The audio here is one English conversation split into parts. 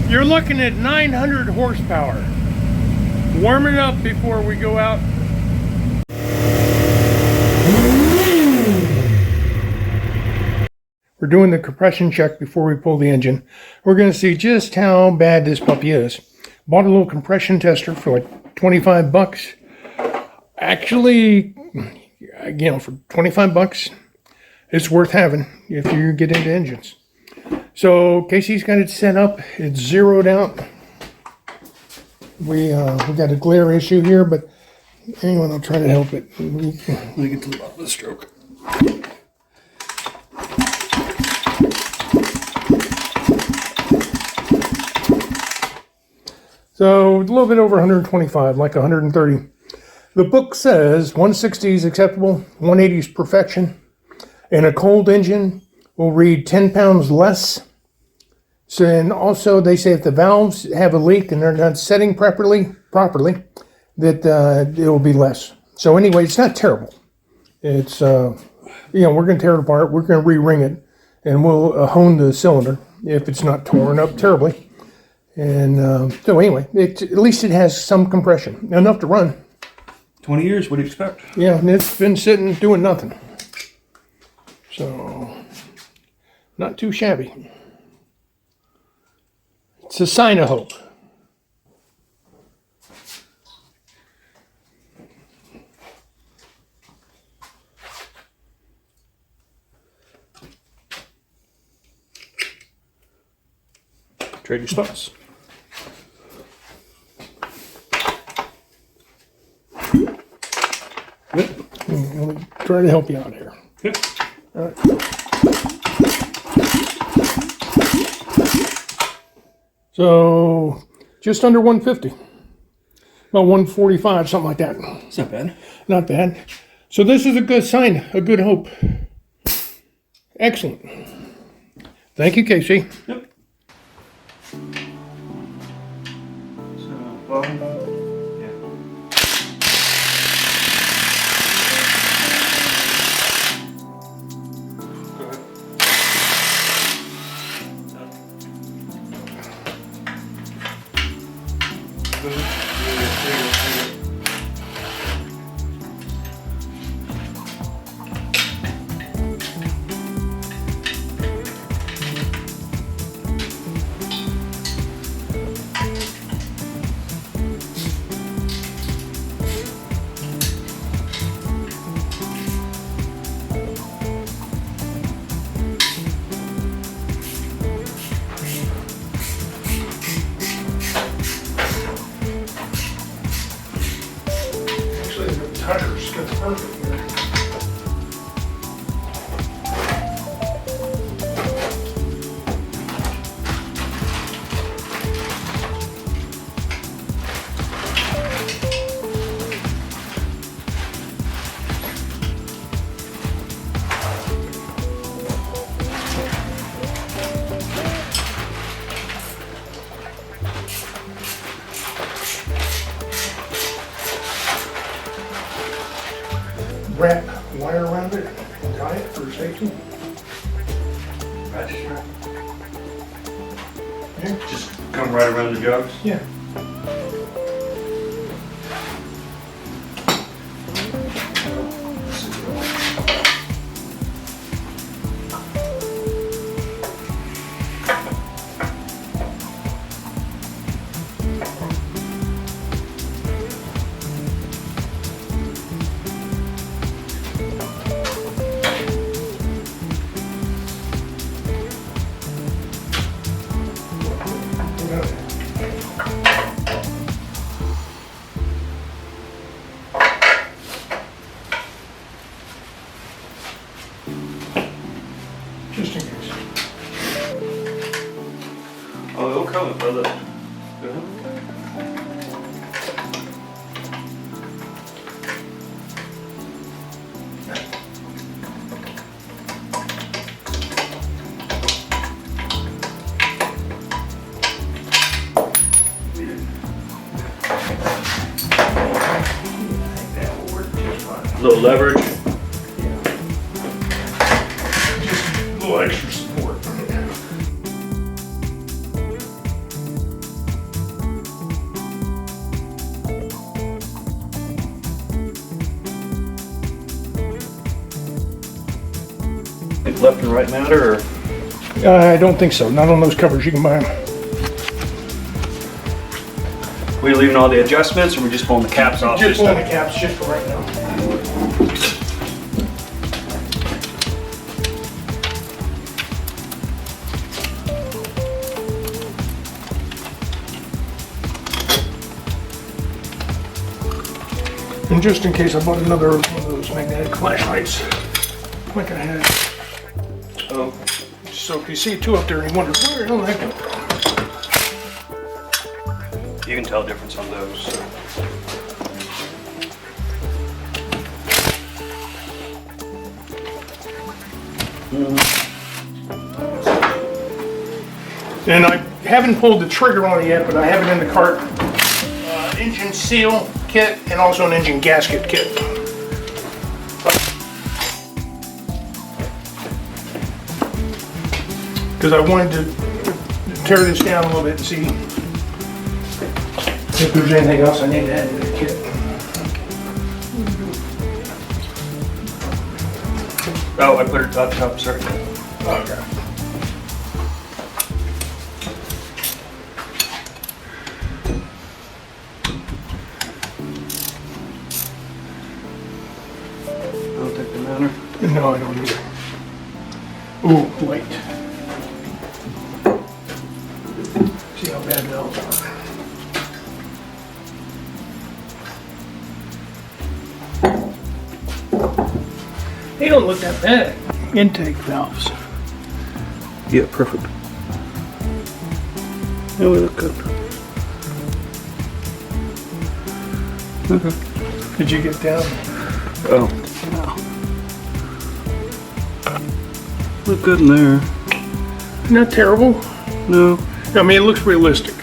You're looking at 900 horsepower. Warm it up before we go out. We're doing the compression check before we pull the engine. We're going to see just how bad this puppy is. Bought a little compression tester for like 25 bucks. Actually, you know, for 25 bucks, it's worth having if you get into engines. So Casey's got it set up. It's zeroed out. We got a glare issue here, but anyway, I'll try to help it. Let me get to the bottom of the stroke. So a little bit over 125, like 130. The book says 160 is acceptable, 180 is perfection, and a cold engine will read 10 pounds less. So, and also they say if the valves have a leak and they're not setting properly, that it will be less. So anyway, it's not terrible. It's, you know, we're going to tear it apart. We're going to re-ring it, and we'll hone the cylinder if it's not torn up terribly. And so anyway, at least it has some compression, enough to run. 20 years, what do you expect? Yeah, and it's been sitting doing nothing. So, not too shabby. It's a sign of hope. Trade your spots. Yep. Let me try to help you out here. Yep. All right. So, just under 150. About 145, something like that. It's not bad. Not bad. So this is a good sign, a good hope. Excellent. Thank you, Casey. Yep. So, bottom. Yeah. Go ahead. Go ahead. Actually, the tires fit perfect here. Wrap wire around it and tie it for safety. Ratchet strap. Yeah. Just come right around the jogs. Yeah. Just in case. Oh, it'll come with other. Go ahead. A little leverage. Just a little extra support. Think left and right matter, or? I don't think so. Not on those covers. You can buy them. We leaving all the adjustments, or we just pulling the caps off? Just pulling the caps just for right now. And just in case, I bought another one of those magnetic flashlights, like I had. Oh. So if you see two up there and you wonder, where the hell did that come from? You can tell a difference on those. So. And I haven't pulled the trigger on it yet, but I have it in the cart. Engine seal kit and also an engine gasket kit. Because I wanted to tear this down a little bit and see if there's anything else I need to add to the kit. Oh, I put it up top, sorry. Okay. I don't think they matter. No, I don't either. Ooh, light. See how bad those are. They don't look that bad. Intake valves. Yeah, perfect. Yeah, we look good. Okay. Did you get down? Oh. Look good in there. Not terrible. No. I mean, it looks realistic.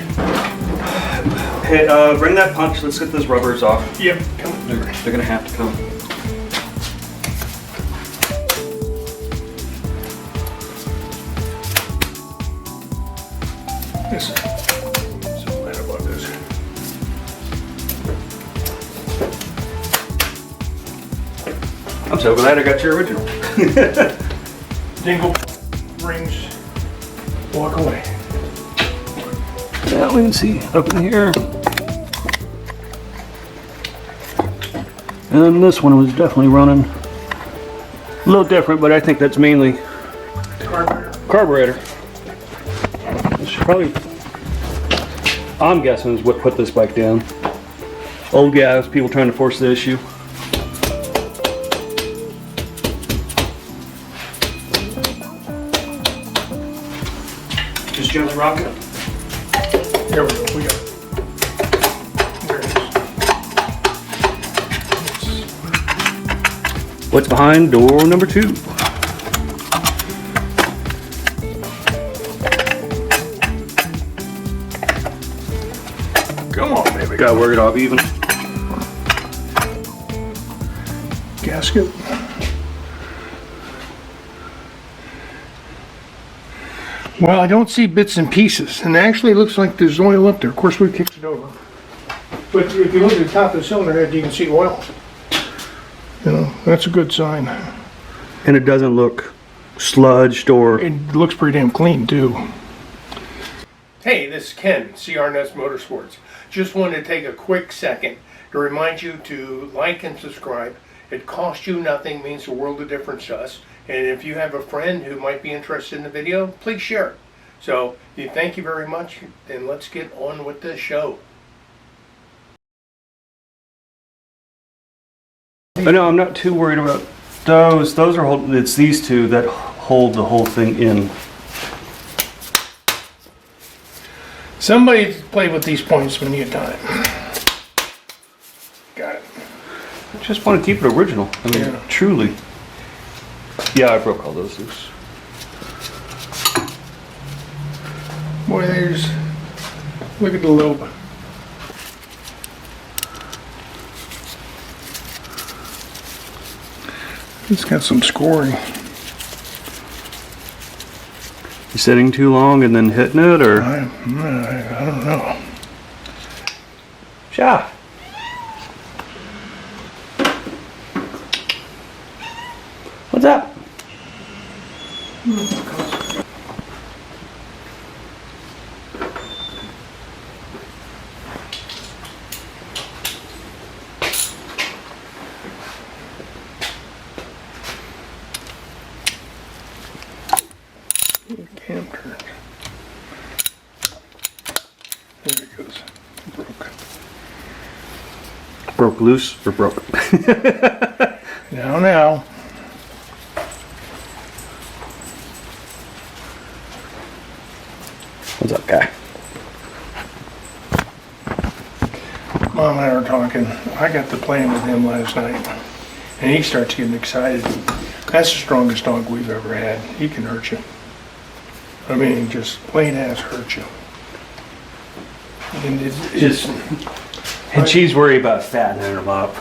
Hey, bring that punch. Let's get those rubbers off. Yep. Come on. They're gonna have to come. Listen. So mad about this. I'm so glad I got your original. Dingle rings. Walk away. Yeah, we can see up in here. And this one was definitely running a little different, but I think that's mainly carburetor. This should probably, I'm guessing, is what put this bike down. Old gas, people trying to force the issue. Just gently rock it. There we go. We got it. There it is. What's behind door number 2? Come on, baby. Gotta work it off even. Gasket. Well, I don't see bits and pieces, and actually it looks like there's oil up there. Of course, we kicked it over. But if you look at the top of the cylinder head, you can see oil. You know, that's a good sign. And it doesn't look sludged or... It looks pretty damn clean, too. Hey, this is Ken, CR Nuts Motorsports. Just wanted to take a quick second to remind you to like and subscribe. It costs you nothing, means the world of difference to us. And if you have a friend who might be interested in the video, please share it. So, thank you very much, and let's get on with the show. I know, I'm not too worried about those. Those are holding, it's these two that hold the whole thing in. Somebody play with these points when you get time. Got it. I just want to keep it original. I mean, Yeah. truly. Yeah, I broke all those loose. Boy, there's... Look at the lobe. It's got some scoring. You sitting too long and then hitting it, or? I don't know. Yeah. What's up? Cam turn. There it goes. Broke. Broke loose or broke? Now. What's up, guy? Mom and I were talking. I got to playing with him last night, and he starts getting excited. That's the strongest dog we've ever had. He can hurt you. I mean, just plain ass hurt you. And And she's worried about fattening him up.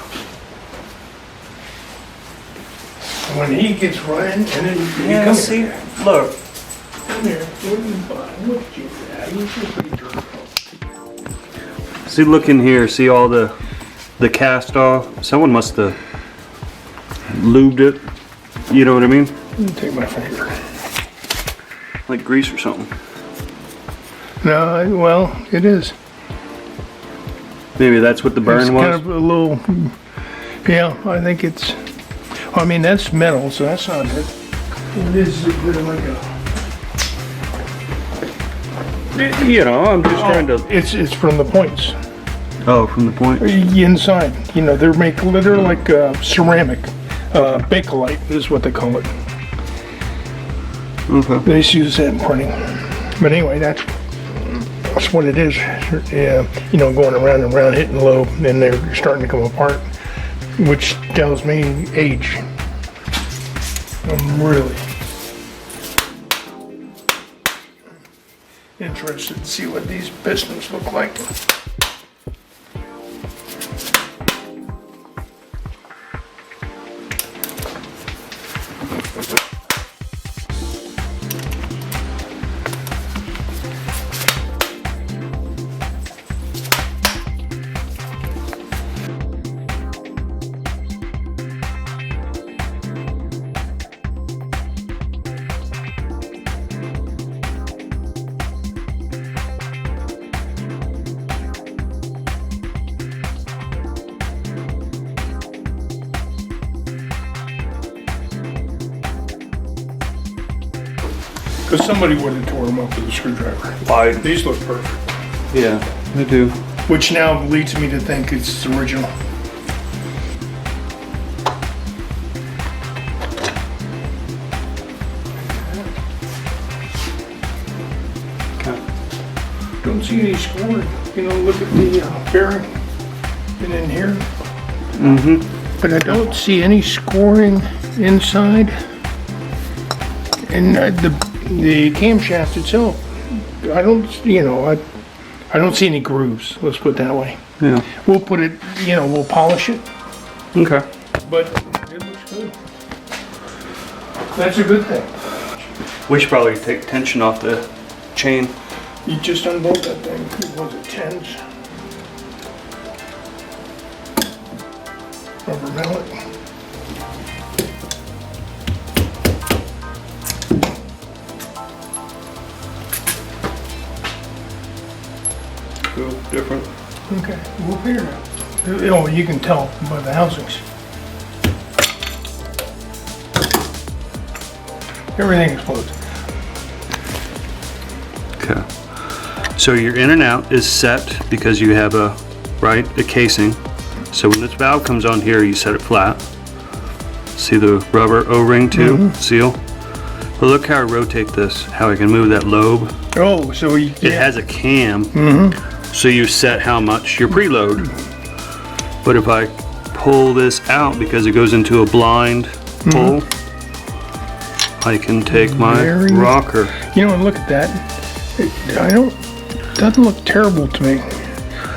when he gets running, and then he Yeah, comes see, here. look. Come here. What are you buying? What did you have? You should be dirty. See, look in here. See all the cast off? Someone must have lubed it. You know what I mean? Let me take my finger. Like grease or something. No, well, it is. Maybe that's what the burn It's was. kind of a little, yeah, I think it's, I mean, that's metal, so that's not it. It is a bit of like a, You know, I'm just trying to. it's from the points. Oh, from the point. Inside, you know, they're like ceramic. Bakelite is what they call it. Okay. They just use that in printing. But anyway, that's what it is. Yeah, you know, going around and around, hitting low, and they're starting to come apart, which tells me age. I'm really interested to see what these pistons look like. Because somebody would have tore them up with a screwdriver. These look perfect. Yeah, they do. Which now leads me to think it's original. Okay. Don't see any scoring. You know, look at the bearing and in here. Mm-hmm. But I don't see any scoring inside. And the camshaft itself, I don't, you know, I don't see any grooves. Let's put it that way. Yeah. We'll put it, you know, we'll polish it, Okay. but it looks good. That's a good thing. We should probably take tension off the chain. You just unbolt that thing. Was it 10s? Rubber mallet. Cool. Different. Okay, we'll figure it out. Oh, you can tell by the housings. Everything explodes. Okay. So your in and out is set because you have a casing. So when this valve comes on here, you set it flat. See the rubber O-ring too, seal. But look how I rotate this, how I can move that lobe. Oh, so you, It has a cam, so you set how much your preload. But if I pull this out because it goes into a blind pull, I can take my rocker. You know, look at that. Doesn't look terrible to me.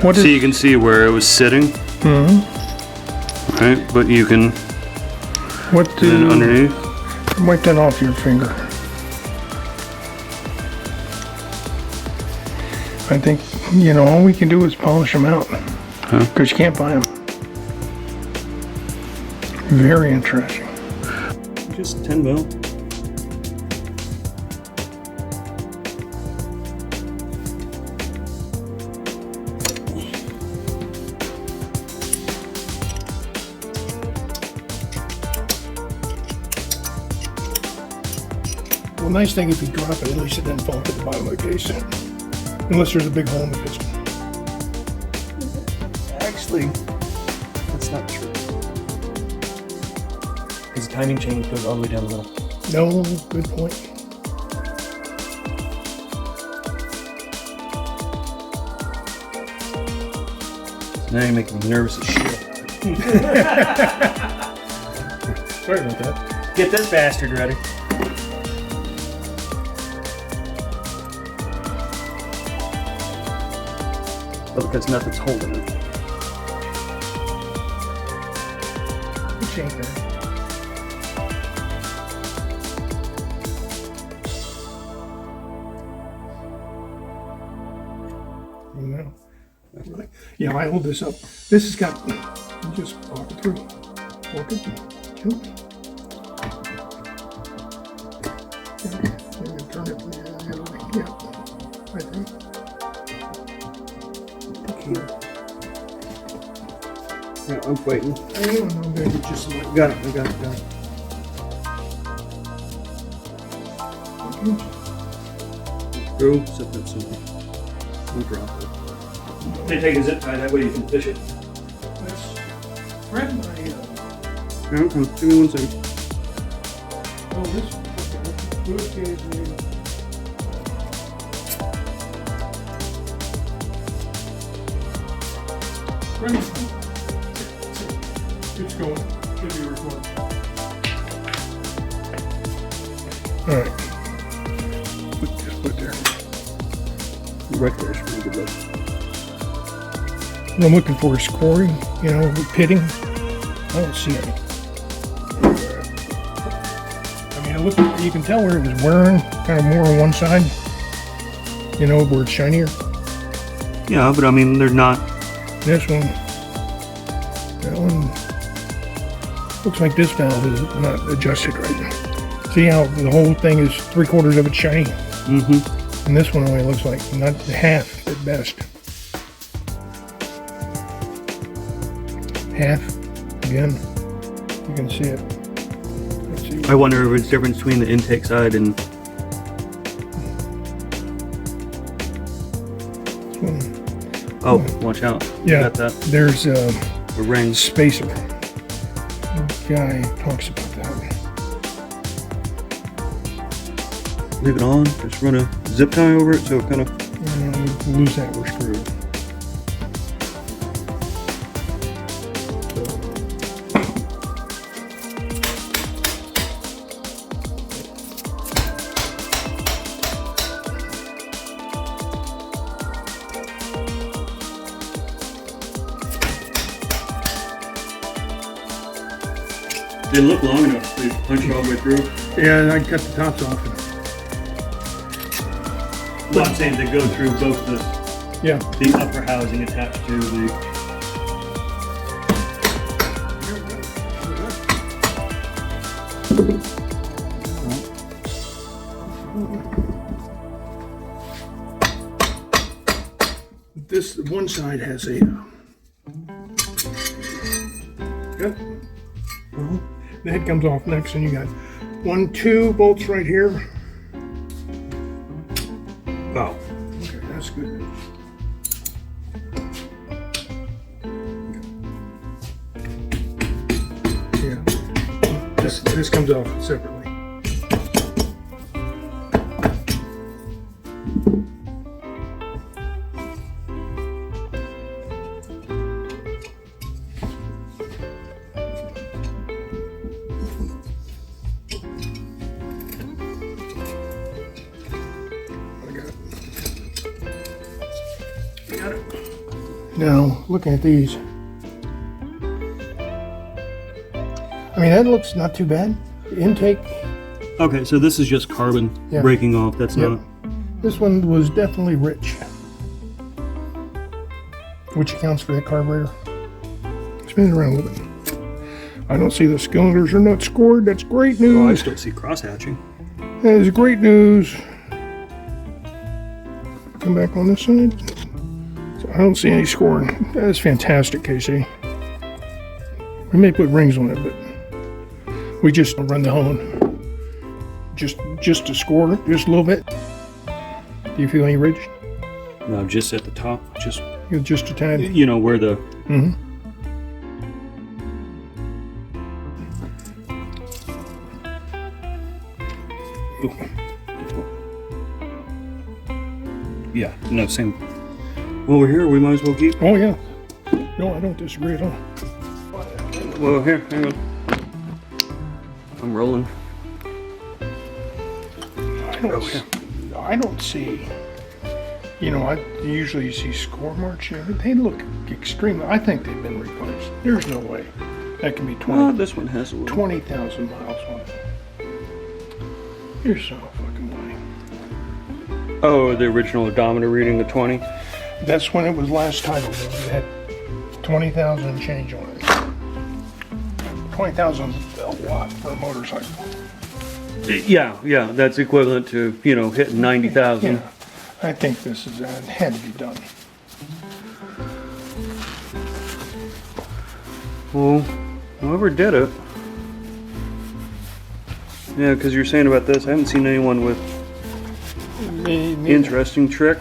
What So is, you can see where it was sitting. Right, but you can what then do, underneath. wipe that off your finger. I think, you know, all we can do is polish them out. Because you can't buy them. Very interesting. Just 10 mil. Well, nice thing if you drop it, at least it doesn't fall to the bottom of the case. Unless there's a big hole in the piston. Actually, that's not true. Because the timing chain goes all the way down the middle. No, good point. Now you're making me nervous as shit. Sorry about that. Get this bastard ready. Well, because nothing's holding it. Good change there. No. Yeah, I hold this up. This has got, you just walk it through. Walk it through. Yeah, turn it the other way. Yeah, right there. Yeah, I'm waiting. Hang on, I'm going to get just like Got it, I got it. Through, set that somewhere. We'll drop it. They take a zip tie, that way you can fish it. this. Grab my, Yeah, come, give me 1 second. oh, this. Good gauge, maybe. Ready? It's going. Should be recording. All right. Put there. Right there should be a good look. What I'm looking for is scoring, you know, pitting. I don't see any. I mean, look, you can tell where it was wearing, kind of more on one side. You know, where it's shinier. Yeah, but I mean, they're not. This one, that one, looks like this valve is not adjusted right. See how the whole thing is 3/4 of it shiny? Mm-hmm. And this one only looks like not half at best. Half, again, you can see it. Let's see. I wonder if it's difference between the intake side and. This one. Oh, watch out. You Yeah, got that. there's a A ring. spacer. Guy talks about that. Leave it on. Just run a zip tie over it so it kind of. Lose that, we're screwed. Didn't look long enough to punch it all the way through. Yeah, I cut the tops off. Well, I'm saying they go through both Yeah. the upper housing attached to the. This one side has a. Yep. The head comes off next, and you got 1, 2 bolts right here. Oh. Okay, that's good. Yeah. This comes off separately. Now, looking at these, I mean, that looks not too bad. The intake, Okay, so this is just carbon Yeah. breaking off. That's Yep. not. this one was definitely rich, which accounts for that carburetor. Spin it around a little bit. I don't see the cylinders are not scored. That's great Oh, I news. still see cross hatching. That is great news. Come back on this side. So I don't see any scoring. That is fantastic, Casey. We may put rings on it, but we just run the hone. Just to score, just a little bit. Do you feel any ridge? No, just at the top, just Just a tad. you know where the. Mm-hmm. Yeah, no, same. Over here, we might as well keep. Oh yeah. No, I don't disagree at all. Well, here, hang on. I'm rolling. I don't see. You know, I usually see score marks. You know, they look extremely. I think they've been replaced. There's no way that can be 20. Well, this one has a little. 20,000 miles on it. There's no fucking way. Oh, the original odometer reading of 20. That's when it was last titled. It had 20,000 and change on it. 20,000 is a lot for a motorcycle. Yeah, that's equivalent to hitting 90,000. Yeah, I think this is it had to be done. Well, whoever did it. Yeah, because you're saying about this, I haven't seen anyone with Me interesting trick.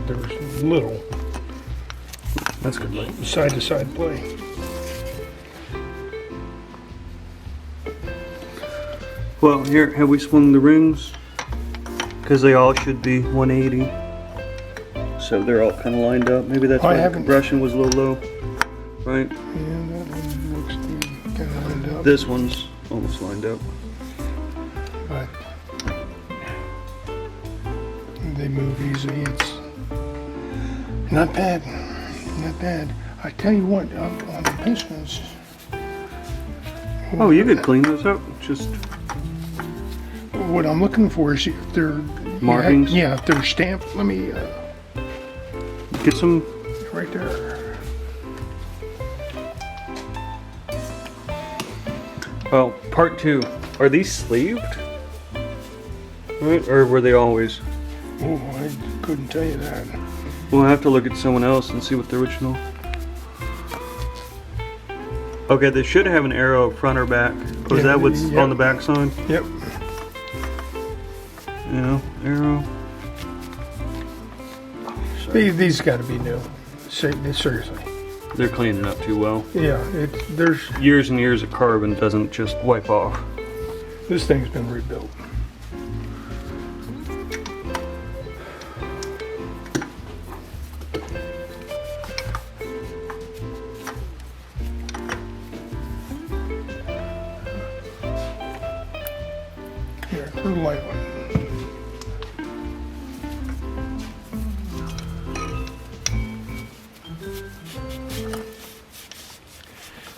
There's little That's good. side to side play. Well, here, have we swung the rings? Because they all should be 180. So they're all kind of lined up. Maybe that's why the compression was a little low, right? Yeah, that one looks kind of lined up. This one's almost lined up. But they move easily. It's not bad. Not bad. I tell you what, on the pistons. Oh, you could clean those up. Just What I'm looking for is if they're markings. Yeah, if they're stamped. Let me Get some. right there. Well, part 2. Are these sleeved? Right? Or were they always? Oh, I couldn't tell you that. We'll have to look at someone else and see what the original. Okay, they should have an arrow front or back. Or is Yeah, that what's yeah. on the back side? Yep. Arrow. These got to be new. Seriously. They're cleaning up too well. Yeah, there's Years and years of carbon doesn't just wipe off. this thing's been rebuilt. Here, through the light one.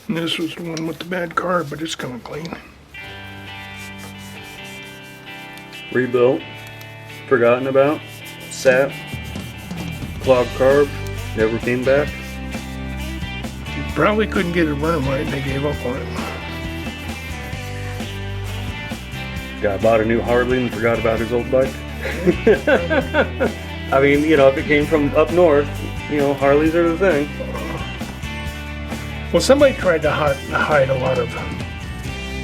And this was the one with the bad carb, but it's coming clean. Rebuilt. Forgotten about. Sat. Clogged carb. Never came back. Probably couldn't get it running right, and they gave up on it. Guy bought a new Harley and forgot about his old bike. I mean, if it came from up north, Harleys are the thing. Well, somebody tried to hide a lot of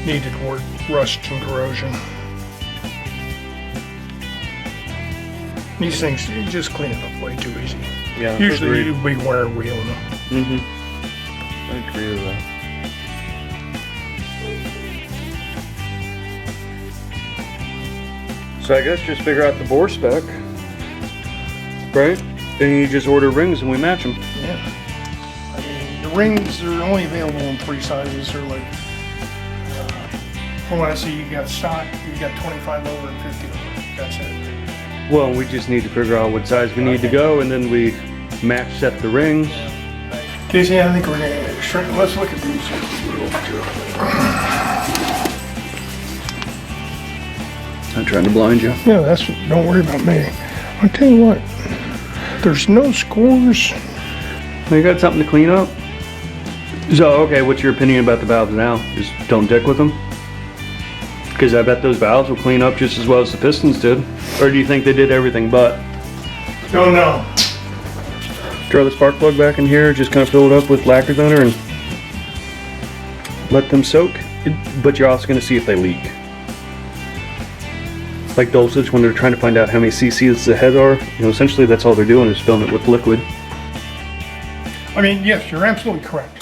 needed work, rust and corrosion. These things, you just clean it up way too easy. Yeah. Usually agreed. you'd be wearing wheeling them. Mm-hmm. I agree with that. So I guess just figure out the bore spec, right? Then you just order rings and we match them. Yeah. I mean, the rings are only available in 3 sizes. They're like, from what I see, you got stock, you got 25 over and 50 over. That's it. Well, we just need to figure out what size we need to go, and then we match set the rings. Casey, I think we're gonna shrink. Let's look at these. I'm trying to blind you. Yeah, don't worry about me. I'll tell you what, there's no scores. You got something to clean up? So, okay, what's your opinion about the valves now? Just don't dick with them? Because I bet those valves will clean up just as well as the pistons did. Or do you think they did everything but? Don't know. Throw the spark plug back in here, just kind of fill it up with lacquer thinner and let them soak. But you're also going to see if they leak. Like dosage, when they're trying to find out how many cc's the head are, you know, essentially that's all they're doing is filling it with liquid. I mean, yes, you're absolutely correct.